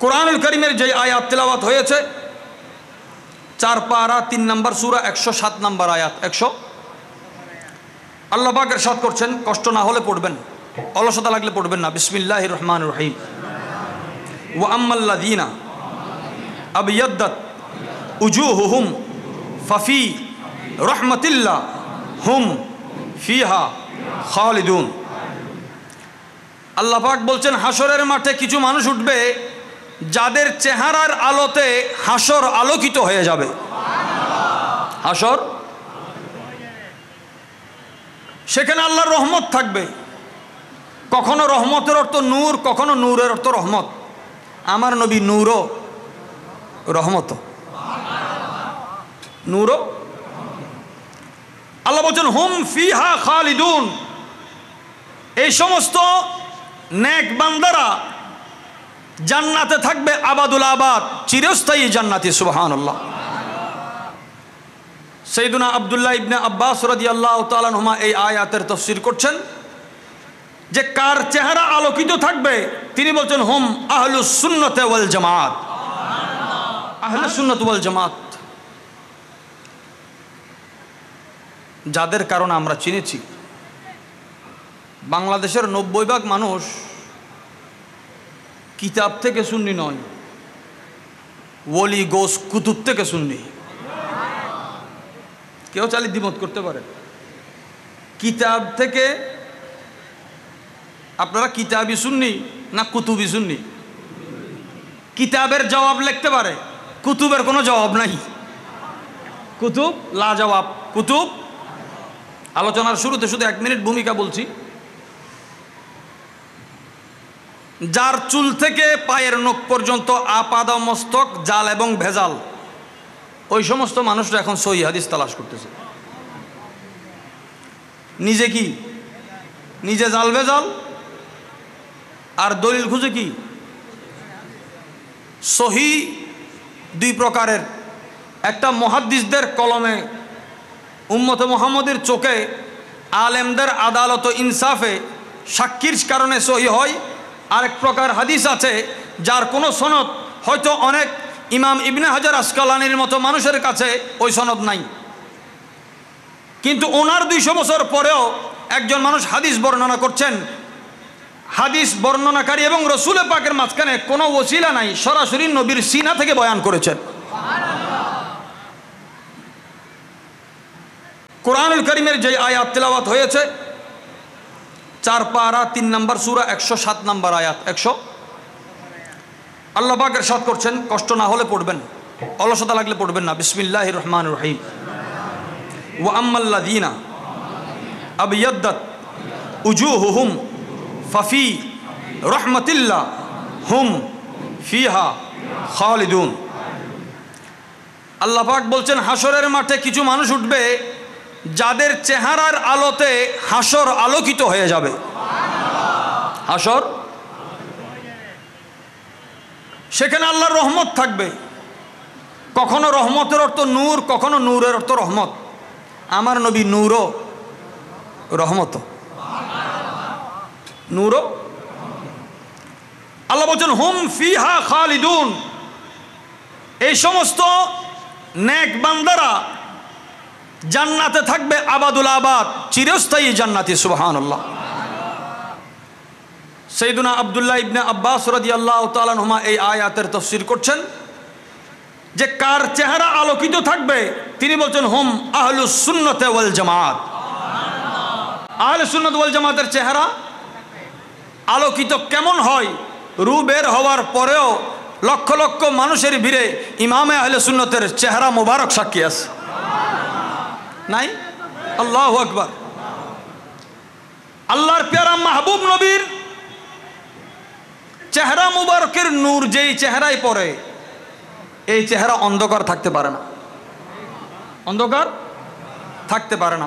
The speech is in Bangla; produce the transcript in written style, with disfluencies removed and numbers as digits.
কোরআনুল কারীমের যে আয়াত তেলাওয়াত হয়েছে 4 পারা 3 নম্বর সূরা 107 নম্বর আয়াত 100 আল্লাহ পাক ইরশাদ করছেন, কষ্ট না হলে পড়বেন, অলসতা লাগলে পড়বেন না। বিসমিল্লাহির রহমানির রহিম। ওয়া আম্মাল্লাযীনা আবিয়াদ্দাত উজুহুহুম ফাফি রাহমাতিল্লাহ হুম ফিহা খালিদুন। আল্লাহ পাক বলছেন, হাসরের মাঠে কিছু মানুষ উঠবে যাদের চেহারার আলোতে হাসর আলোকিত হয়ে যাবে। হাসর, সেখানে আল্লাহর রহমত থাকবে। কখনো রহমতের অর্থ নূর, কখনো নূরের অর্থ রহমত। আমার নবী নূরও রহমত, নূরও। আল্লাহ বলছেন হুম ফিহা খালিদুন, এই সমস্ত নেক বান্দারা জান্নাতে থাকবে আবাদুল আবাদ, চিরস্থায়ী জান্নাতি। সুবহানাল্লাহ। সাইয়্যিদুনা আব্দুল্লাহ ইবনে আব্বাস রাদিয়াল্লাহু তাআলা আনহুমা এই আয়াতের তাফসীর করছেন যে কার চেহারা আলোকিত থাকবে, তিনি বলছেন হুম আহলুস সুন্নাত ওয়াল জামাত। আহলুস সুন্নাত ওয়াল জামাত, যাদের কারণে আমরা চিনেছি। বাংলাদেশের 90% মানুষ কিতাব থেকে সুন্নি নয়, ওলি গোস কুতুব থেকে সুন্নি। কেউ চাইলে দ্বিমত করতে পারে। কিতাব থেকে আপনারা কিতাবি সুন্নি না কুতুবি সুন্নি? কিতাবের জবাব লিখতে পারে, কুতুবের কোনো জবাব নাই। কুতুব লা জবাব। কুতুব, আলোচনার শুরুতে শুধু 1 মিনিট ভূমিকা বলছি। যার চুল থেকে পায়ের নখ পর্যন্ত আপাদা মস্তক জাল এবং ভেজাল, ওই সমস্ত মানুষরা এখন সহিহ হাদিস তালাশ করতেছে। নিজে কি? নিজে জাল ভেজাল, আর দলিল খুঁজে কি? সহি 2 প্রকারের। একটা মুহাদ্দিসদের কলমে, উম্মতে মুহাম্মদের চোখে, আলেমদের আদালত ও ইনসাফে সাক্ষীর কারণে সহি হয়। আরেক প্রকার হাদিস আছে যার কোনো সনদ হয়তো অনেক ইমাম ইবনে হাজার আসকালানির মতো মানুষের কাছে ওই সনদ নাই, কিন্তু ওনার 200 বছর পরেও একজন মানুষ হাদিস বর্ণনা করছেন। হাদিস বর্ণনাকারী এবং রসুল পাকের মাঝখানে কোনো ওসিলা নাই, সরাসরি নবীর সিনা থেকে বয়ান করেছেন। কোরআনুল কারীমের যে আয়াত তেলাওয়াত হয়েছে 4 পারা 3 নম্বর সূরা 107 নম্বর আয়াত 100 আল্লাহ পাক ইরশাদ করছেন, কষ্ট না হলে পড়বেন, অলসতা লাগলে পড়বেন না। বিসমিল্লাহির রহমানির রহিম। ওয়া আম্মাল্লাযীনা আবিয়াদ্দাত উজুহুহুম ফাফি রাহমাতিল্লাহ হুম ফিহা খালিদুন। আল্লাহ পাক বলছেন, হাসরের মাঠে কিছু মানুষ উঠবে যাদের চেহারার আলোতে হাসর আলোকিত হয়ে যাবে। হাসর, সেখানে আল্লাহর রহমত থাকবে। কখনো রহমতের অর্থ নূর, কখনো নূরের অর্থ রহমত। আমার নবী নূরও রহমত, নূরও। আল্লাহ বলছেন হুম ফিহা খালিদুন, এই সমস্ত নেক বান্দারা জান্নাতে থাকবে আবাদুল আবাদ, চিরস্থায়ী জান্নাতি। সুবহানাল্লাহ। সাইয়্যিদুনা আব্দুল্লাহ ইবনে আব্বাস রাদিয়াল্লাহু তাআলা আনহুমা এই আয়াতের তাফসীর করছেন যে কার চেহারা আলোকিত থাকবে, তিনি বলছেন হুম আহলুস সুন্নাত ওয়াল জামাত। আহলুস সুন্নাত ওয়াল জামাতের চেহারা আলোকিত কেমন হয়? রূহ বের হওয়ার পরেও লক্ষ লক্ষ মানুষের ভিড়ে ইমামে আহলে সুন্নতের চেহারা মোবারক সাক্ষী আছে, নাই? আল্লাহু আকবার। আল্লাহর প্যারা মাহবুব নবীর চেহারা মুবারকের নূর যেই চেহারায় পড়ে, এই চেহারা অন্ধকার থাকতে পারে না, অন্ধকার থাকতে পারে না।